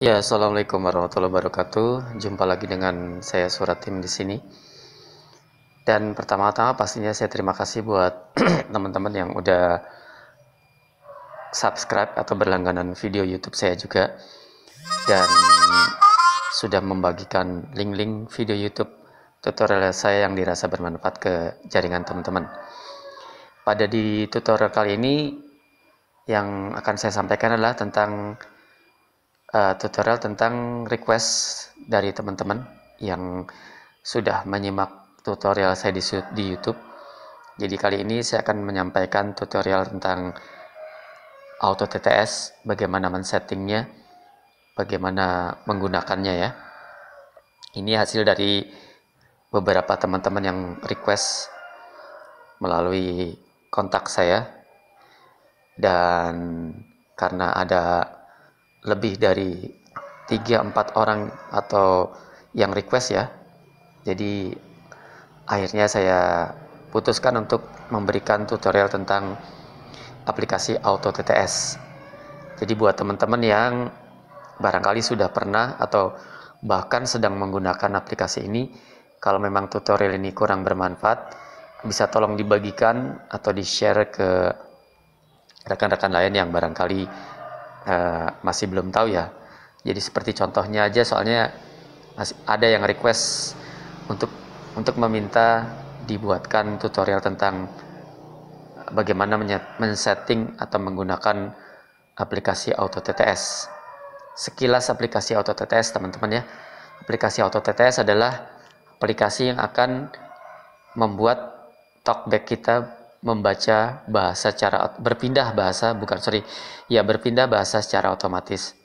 Ya, assalamualaikum warahmatullahi wabarakatuh. Jumpa lagi dengan saya Suratim di sini. Dan pertama-tama pastinya saya terima kasih buat teman-teman yang udah subscribe atau berlangganan video YouTube saya juga, dan sudah membagikan link-link video YouTube tutorial saya yang dirasa bermanfaat ke jaringan teman-teman. Pada di tutorial kali ini yang akan saya sampaikan adalah tentang tutorial tentang request dari teman-teman yang sudah menyimak tutorial saya di YouTube. Jadi kali ini saya akan menyampaikan tutorial tentang auto TTS, bagaimana men-settingnya, bagaimana menggunakannya ya. Ini hasil dari beberapa teman-teman yang request melalui kontak saya, dan karena ada lebih dari 3-4 orang atau yang request ya, jadi akhirnya saya putuskan untuk memberikan tutorial tentang aplikasi auto TTS. Jadi buat teman-teman yang barangkali sudah pernah atau bahkan sedang menggunakan aplikasi ini, kalau memang tutorial ini kurang bermanfaat, bisa tolong dibagikan atau di-share ke rekan-rekan lain yang barangkali masih belum tahu ya. Jadi seperti contohnya aja, soalnya masih ada yang request untuk meminta dibuatkan tutorial tentang bagaimana men-setting atau menggunakan aplikasi auto TTS. Sekilas aplikasi auto TTS teman-teman ya. Aplikasi auto TTS adalah aplikasi yang akan membuat talkback kita membaca bahasa berpindah bahasa secara otomatis.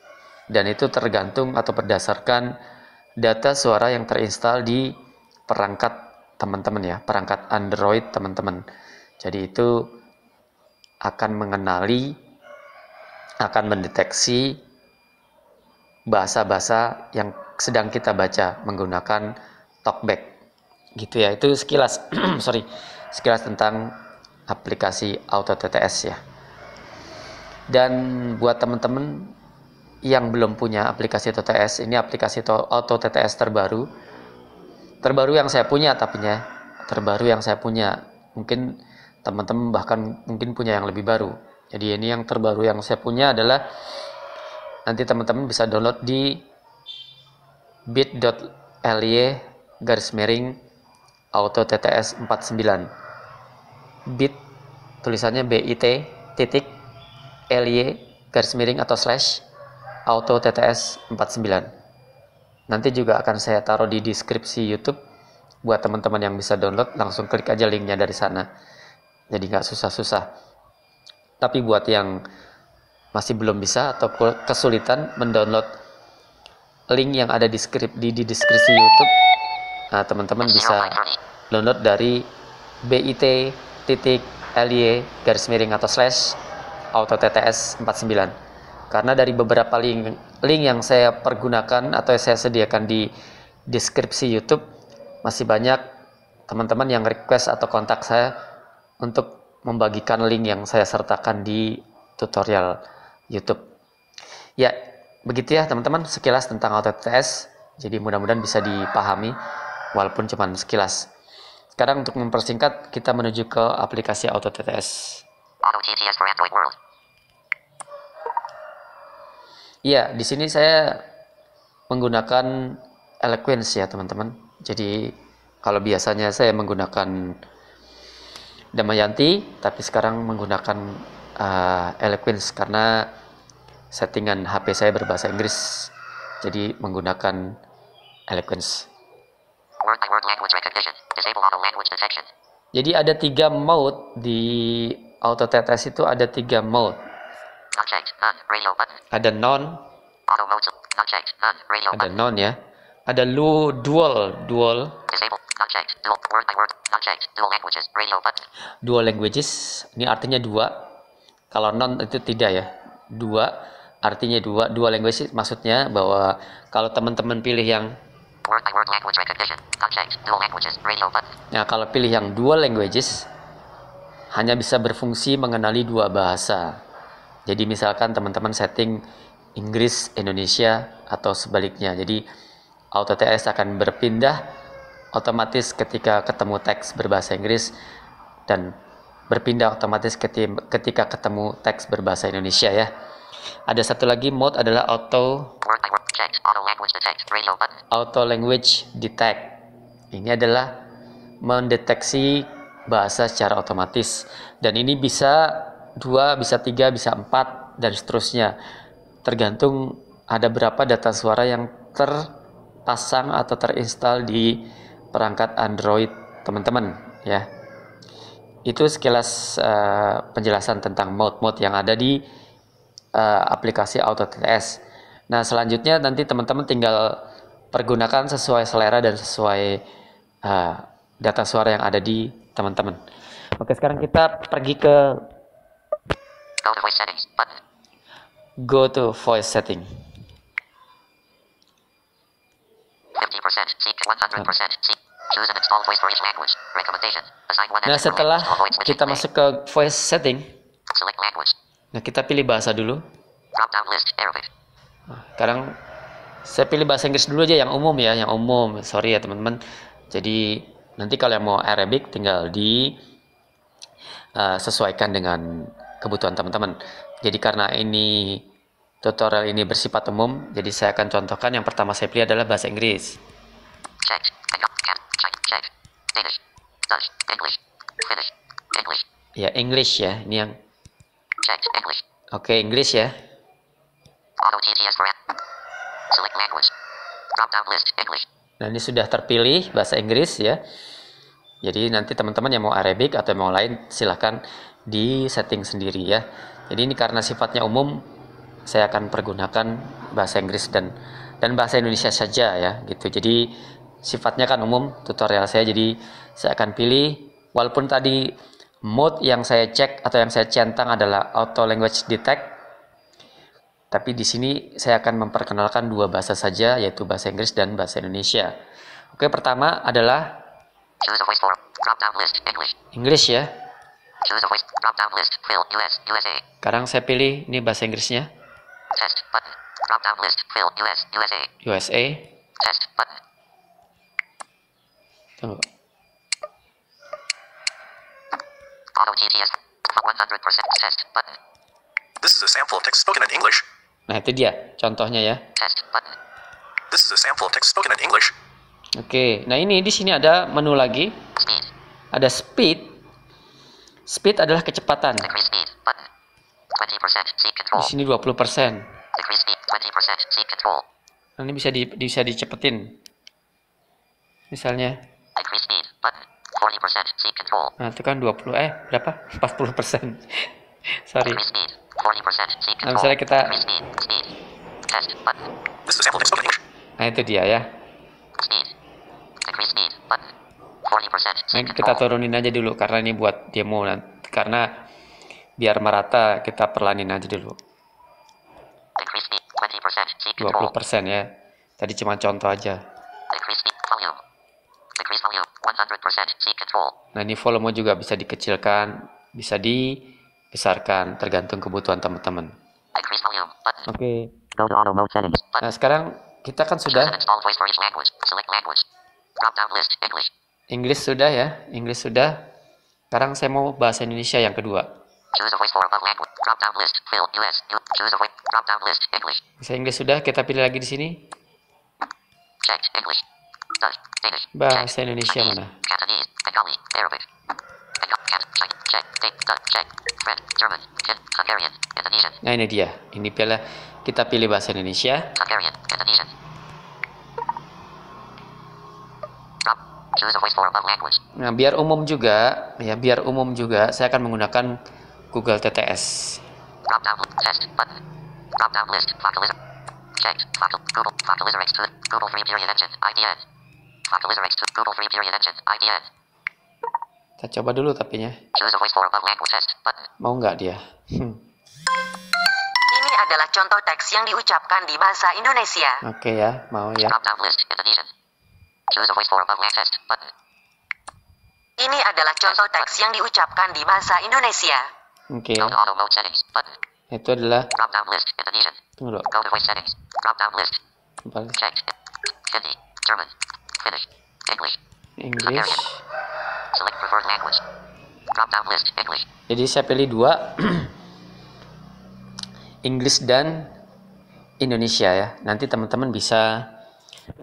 Dan itu tergantung atau berdasarkan data suara yang terinstal di perangkat teman-teman ya, perangkat Android teman-teman. Jadi itu akan mendeteksi bahasa-bahasa yang sedang kita baca menggunakan talkback. Gitu ya, itu sekilas sekilas tentang aplikasi auto TTS ya. Dan buat teman-teman yang belum punya aplikasi TTS, ini aplikasi auto TTS terbaru yang saya punya, mungkin teman-teman bahkan mungkin punya yang lebih baru. Jadi ini yang terbaru yang saya punya adalah, nanti teman-teman bisa download di bit.ly/auto TTS 49. bit tulisannya bit titik ly atau slash auto TTS 49. Nanti juga akan saya taruh di deskripsi YouTube buat teman-teman yang bisa download, langsung klik aja linknya dari sana, jadi nggak susah-susah. Tapi buat yang masih belum bisa atau kesulitan mendownload link yang ada di deskripsi YouTube, nah teman-teman bisa download dari bit.ly atau slash auto TTS 49. Karena dari beberapa link yang saya pergunakan atau saya sediakan di deskripsi YouTube, masih banyak teman-teman yang request atau kontak saya untuk membagikan link yang saya sertakan di tutorial YouTube. Ya, begitu ya teman-teman, sekilas tentang auto TTS. Jadi mudah-mudahan bisa dipahami walaupun cuma sekilas. Sekarang untuk mempersingkat, kita menuju ke aplikasi auto TTS. Auto TTS for Android World. Iya, di sini saya menggunakan Eloquence ya teman-teman. Jadi kalau biasanya saya menggunakan Damayanti, tapi sekarang menggunakan Eloquence karena settingan HP saya berbahasa Inggris. Jadi menggunakan Eloquence. Word by word language recognition. Disable auto language detection. Jadi ada 3 mode di auto TTS, itu ada 3 mode. Unchecked. None. Radio button. Ada non, Auto mode. Unchecked. None. Radio ada button. non ya. Ada dual, Disable. Unchecked. Dual. Word by word. Unchecked. Dual languages. Radio button. dual languages. Ini artinya 2. Kalau non itu tidak ya. 2 artinya 2. Dual languages maksudnya bahwa kalau teman-teman pilih yang Word by word language recognition. Unchecked. Dual languages. Radio button. kalau pilih yang dual languages, hanya bisa berfungsi mengenali 2 bahasa. Jadi misalkan teman-teman setting Inggris Indonesia atau sebaliknya. Jadi auto TTS akan berpindah otomatis ketika ketemu teks berbahasa Inggris dan berpindah otomatis ketika ketemu teks berbahasa Indonesia ya. Ada satu lagi mode adalah auto language detect. Ini adalah mendeteksi bahasa secara otomatis, dan ini bisa 2, bisa 3, bisa 4 dan seterusnya, tergantung ada berapa data suara yang terpasang atau terinstal di perangkat Android teman-teman ya. Itu sekilas penjelasan tentang mode-mode yang ada di aplikasi Auto TTS. Nah, selanjutnya nanti teman-teman tinggal pergunakan sesuai selera dan sesuai data suara yang ada di teman-teman. Oke, sekarang kita pergi ke Go to voice setting. 50%, seek 100%, seek. Choose an install voice for each language. Recommendation. Assign one Nah, entry to setelah language to avoid switching kita layer. masuk ke voice setting, Select language. nah kita pilih bahasa dulu. Drop down list. Arabic. Sekarang saya pilih bahasa Inggris dulu aja, yang umum ya, yang umum. Sorry ya teman-teman. Jadi nanti kalau yang mau Arabic tinggal sesuaikan dengan kebutuhan teman-teman. Jadi karena ini tutorial ini bersifat umum, jadi saya akan contohkan. Yang pertama saya pilih adalah bahasa Inggris. Check. Check. Danish. Dutch. English. Finnish. English. Ya, English ya. Ini yang Check. English. Oke, English ya. Auto TTS for app. Select language. Drop down list. English. Nah, ini sudah terpilih bahasa Inggris ya. Jadi nanti teman-teman yang mau Arabic atau yang mau lain silahkan di setting sendiri ya. Jadi ini karena sifatnya umum, saya akan pergunakan bahasa Inggris dan bahasa Indonesia saja ya gitu. Jadi sifatnya kan umum tutorial saya, jadi saya akan pilih, walaupun tadi mode yang saya cek atau yang saya centang adalah auto language detect, tapi di sini saya akan memperkenalkan 2 bahasa saja, yaitu bahasa Inggris dan bahasa Indonesia. Oke, pertama adalah Choose a voice for drop down list. English. English ya. Choose a voice drop down list. Fill US. USA. Sekarang saya pilih ini bahasa Inggrisnya, Test button. Drop down list. Fill US. USA. USA. Test button. Tunggu. Auto TTS. 100% test button. This is a sample of text spoken in English. Nah, itu dia contohnya ya. Test button. This is a sample of text spoken in English. Oke, nah ini di sini ada menu lagi, Speed. ada speed. Speed adalah kecepatan. Decrease speed button. 20% seek control. Di sini 20%. Decrease speed 20% seek control. Nah, ini bisa dicepetin. Misalnya, Decrease speed button. 40% seek control. nah itu kan 20 berapa? 40%. Sorry. Decrease speed 40% seek Nah, control. misalnya kita, Decrease speed. Test button. This is a sample of text spoken in English. nah itu dia ya. Speed. Decrease speed button. 40% Nah, seek kita control. turunin aja dulu karena ini buat demo, karena biar merata kita perlanin aja dulu. Decrease speed 20% seek control. 20% ya. Tadi cuma contoh aja. Decrease speed volume. Decrease volume 100% seek control. Nah, ini volume juga bisa dikecilkan, bisa dibesarkan, tergantung kebutuhan teman-teman. Decrease volume button. Oke. Go to auto mode settings button. Nah, sekarang kita kan Choose sudah an install voice for each language. Select language. Drop down list. English. Inggris sudah ya, Inggris sudah. Sekarang saya mau bahasa Indonesia yang kedua. Choose a voice for above language. Drop down list. Fill US. Choose a voice. Drop down list. English. Bahasa Inggris sudah, kita pilih lagi di sini. Check. English. Dutch. Danish. Bahasa Check. Indonesia Chinese. mana? Cantonese. Bengali. Arabic. Check. Dutch. Check. French. German. Hungarian. Indonesian. Nah, ini dia. Ini kita pilih bahasa Indonesia. Hungarian. Indonesian. Drop. Choose a voice for above language. Nah, biar umum juga, saya akan menggunakan Google TTS. Drop down test button. Drop down list. Vocalizer. Checked. Google. Vocalizer X to Google Free Period Engine. IDN. Vocalizer X to Google Free Period Engine. IDN. Kita coba dulu tapinya. Choose a voice for above language test button. Mau nggak dia? Ini adalah contoh teks yang diucapkan di bahasa Indonesia. Oke ya, mau ya. Drop down list. Indonesian. Choose a voice for above language test button. Ini adalah contoh teks yang diucapkan di bahasa Indonesia. Oke Go ya. to auto mode settings button. Itu adalah, Drop down list. Indonesian. tunggu dulu. Go to voice settings. Drop down list. Kembali. Checked. Hindi, German, Finnish, English, English. Hungarian. Select preferred language. Drop down list, English. Jadi saya pilih dua, English dan Indonesia ya. Nanti teman-teman bisa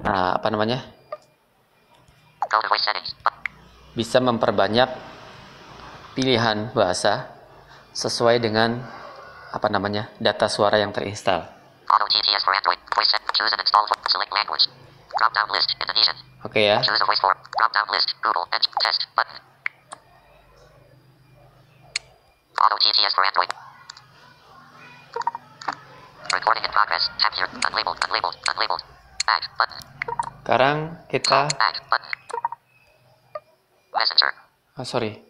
apa namanya? Go to voice settings. Bisa memperbanyak pilihan bahasa sesuai dengan apa namanya? Data suara yang terinstal. Auto TTS for Android. Voice set. Choose and install. Select language. Drop down list, Indonesian. Oke ya. Choose a voice for. Drop down list, Google. Edge. Test. Button. Auto TTS for Android. Recording in progress. Tap here. Unlabeled. Unlabeled. Unlabeled. Back. Button. Sekarang kita Back. Button. Messenger. sorry.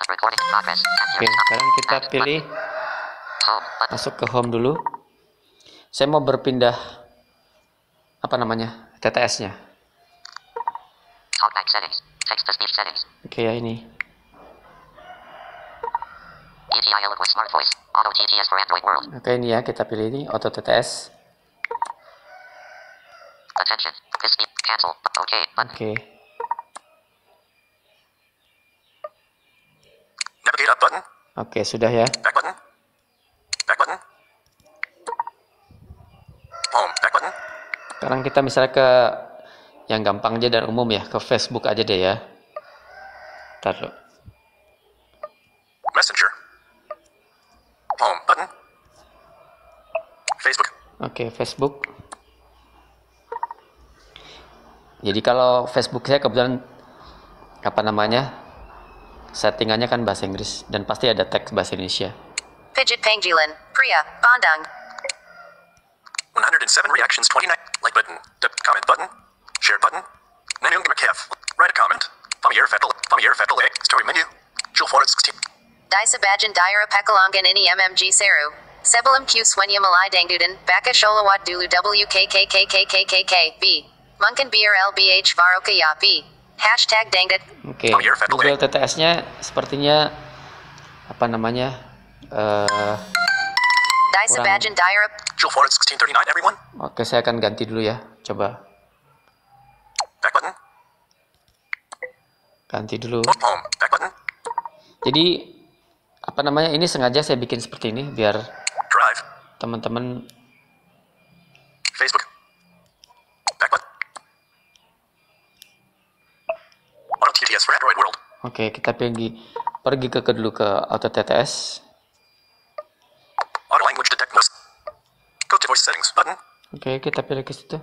Recording in progress. Tap Oke, here. sekarang kita Back. pilih Home. Button. masuk ke home dulu. Saya mau berpindah apa namanya? TTS-nya. Talkback settings. Text to speech settings. Oke ya ini. ETI Eloquent Smart Voice. Auto TTS for Android World. Oke ini ya, kita pilih ini auto TTS. Attention. This speed. Cancel. Okay. Button. Oke. Navigate up button. Oke, sudah ya. Back button. Back button. Home. Back button. Sekarang kita misalnya ke yang gampang aja dan umum ya, ke Facebook aja deh ya. Taruh. Messenger. Home button. Facebook. Oke, Facebook. Jadi kalau Facebook saya kebetulan apa namanya? Settingannya kan bahasa Inggris dan pasti ada teks bahasa Indonesia. Pidget Pangjilan, Priya, Bandung. 107 reactions 29. Like button. Comment button. Share button. Nanung McCaff. Write a comment. Pamier Fettel. Story menu. Jul Forest 16. Disabajan Daira Pekalongan ini MMG Seru. Sebelum Q Swenya Malai Dangdudan, Baka Sholawat Dulu WKKKKKKKK B. Mungkin BRLBH Varoka Ya B. Hashtag Dangdut. Oke, Google TTS-nya sepertinya apa namanya? Disabajan Daira. Jul Forest 1639 everyone. Oke, saya akan ganti dulu ya. Coba Back button. ganti dulu. Home. Back button. Jadi apa namanya? Ini sengaja saya bikin seperti ini biar Drive. teman-teman Facebook. Back button. Auto TTS for Android World. Oke, kita pergi ke dulu ke auto TTS. Auto language detect most. Go to voice settings button. Oke, kita pilih ke situ.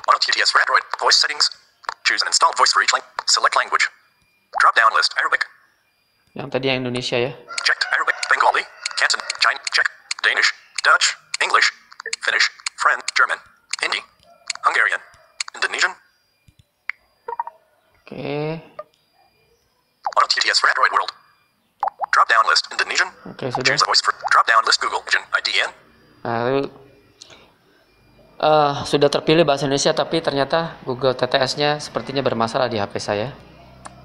Auto TTS for Android. Voice settings. Choose an installed voice for each language. Select language. Drop down list. Arabic. Yang tadi yang Indonesia ya. Checked. Arabic. Bengali. Canton. China. Czech. Danish. Dutch. English. Finnish. French. German. Hindi. Hungarian. Indonesian. Oke. Auto TTS for Android World. Drop down list. Indonesian. Oke, sudah. Choose a voice for. Drop down list. Google. IDN. Lalu sudah terpilih bahasa Indonesia tapi ternyata Google TTS-nya sepertinya bermasalah di HP saya.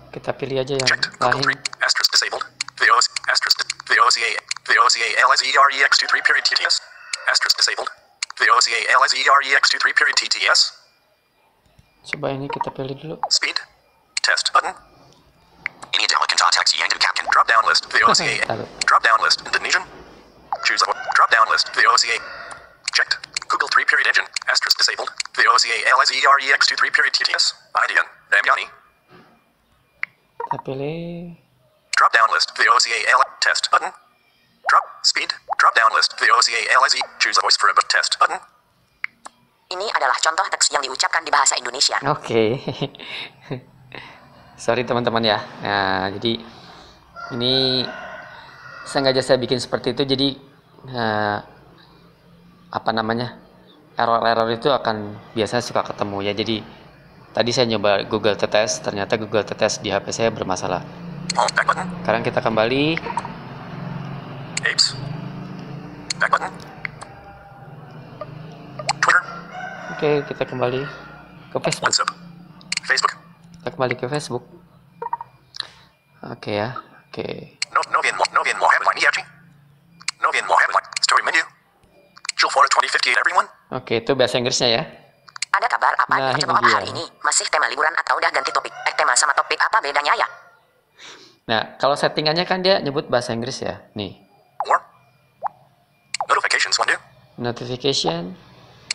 Kita pilih aja yang Checked. Google lain. 3. Asterisk disabled. VOC. Asterisk. VOCA. VOCA LSEREX23 period TTS. Asterisk disabled. VOCA LSEREX23 period TTS. Coba ini kita pilih dulu. Speed. Test button. Ini adalah konteks yang Captain. Drop down list. VOCA. Taruh. Drop down list. Indonesian. Choose a drop down list. VOCA. Checked. Google 3 period engine. Asterisk disabled. VOCA LSEREX23 period TTS. IDN. Damyani. Kita pilih. Drop down list. VOCA L. Test button. Drop. Speed. Drop down list. VOCA LSE. Choose a voice for a test button. Ini adalah contoh teks yang diucapkan di bahasa Indonesia. Oke. Sorry teman-teman ya. Nah, jadi ini sengaja saya bikin seperti itu jadi apa namanya? Error-error itu akan biasanya suka ketemu ya. Jadi tadi saya nyoba Google TTS, ternyata Google TTS di HP saya bermasalah. Home. Back button. Sekarang kita kembali. Apes. Back button. Twitter. Oke, kita kembali ke Facebook. WhatsApp. Facebook. Kita kembali ke Facebook. Oke ya. Oke. Novian Mohammed Line. Novian Mohammed Line. Story menu. Jul Florida 2058 everyone. Oke, itu bahasa Inggrisnya ya. Ada kabar apa Nah, di ini Cemooh dia. hari ini? Masih tema liburan atau udah ganti topik? Tema sama topik apa bedanya ya? Nah, kalau settingannya kan dia nyebut bahasa Inggris ya. Nih, More. Notifications window. notification.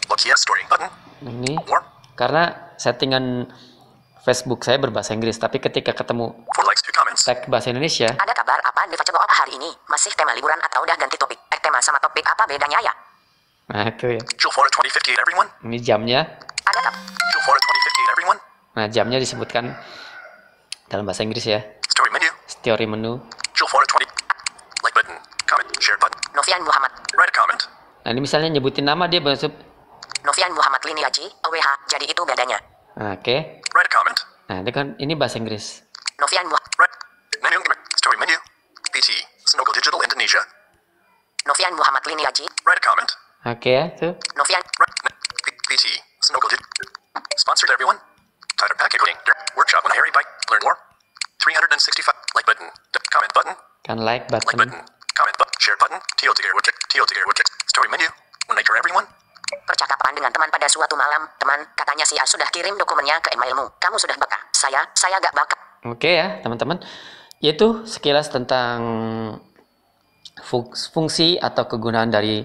Look here story button. Ini More. karena settingan Facebook saya berbahasa Inggris, tapi ketika ketemu 4 likes, 2 comments. tag bahasa Indonesia, Ada kabar apa di Cemooh hari ini? Masih tema liburan atau udah ganti topik? Tema sama topik apa bedanya ya? nah itu ya. Chill Florida 2058 everyone. Ini jamnya. Ada kabar. Chill Florida 2058 everyone. Nah, jamnya disebutkan dalam bahasa Inggris ya. Story menu. Story menu. Chill Florida 20. Like button. Comment. Share button. Novian Muhammad. Write a comment. Nah, ini misalnya nyebutin nama dia masuk. Novian Muhammad Liniaji, OWH, jadi itu bedanya. Nah, oke. Write a comment. Nah, ini bahasa Inggris. Novian Muhammad. Write. Menu. Story menu. PT. Snowgle Digital Indonesia. Novian Muhammad Liniaji. Write a comment. Oke ya, tuh. Novian. PT. Snowgle Sponsored everyone. Title packet coding. Workshop on Harry Bike. Learn more. 365. Like button. Comment button. Kan like Like button. button. Comment button. Share button. TL Tiger Woodkick. TL Tiger Woodkick. Story menu. One night for everyone. Percakapan dengan teman pada suatu malam. Teman, katanya si A sudah kirim dokumennya ke emailmu. Kamu sudah baka. Saya gak baka. Oke ya, teman-teman. Yaitu sekilas tentang fungsi atau kegunaan dari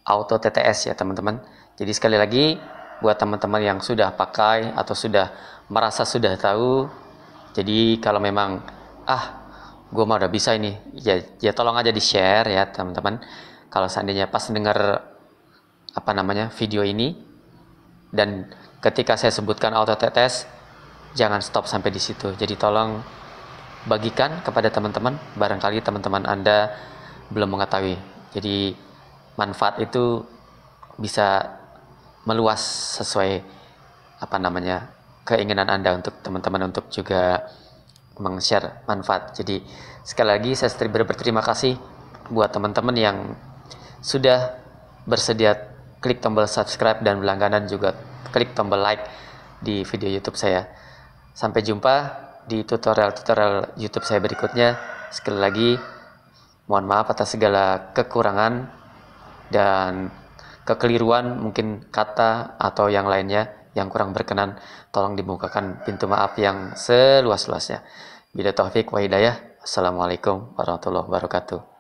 Auto TTS ya, teman-teman. Jadi sekali lagi buat teman-teman yang sudah pakai atau sudah merasa sudah tahu, jadi kalau memang gue mau udah bisa ini, ya tolong aja di share ya, teman-teman. Kalau seandainya pas dengar video ini, dan ketika saya sebutkan Auto TTS, jangan stop sampai di situ. Jadi tolong bagikan kepada teman-teman, barangkali teman-teman Anda belum mengetahui. Jadi manfaat itu bisa meluas sesuai keinginan Anda untuk teman-teman untuk juga meng-share manfaat. Jadi sekali lagi saya berterima kasih buat teman-teman yang sudah bersedia klik tombol subscribe dan berlangganan, juga klik tombol like di video YouTube saya. Sampai jumpa di tutorial-tutorial YouTube saya berikutnya. Sekali lagi mohon maaf atas segala kekurangan dan kekeliruan, mungkin kata atau yang lainnya yang kurang berkenan. Tolong dibukakan pintu maaf yang seluas-luasnya. Bila taufik wa hidayah. Assalamualaikum warahmatullahi wabarakatuh.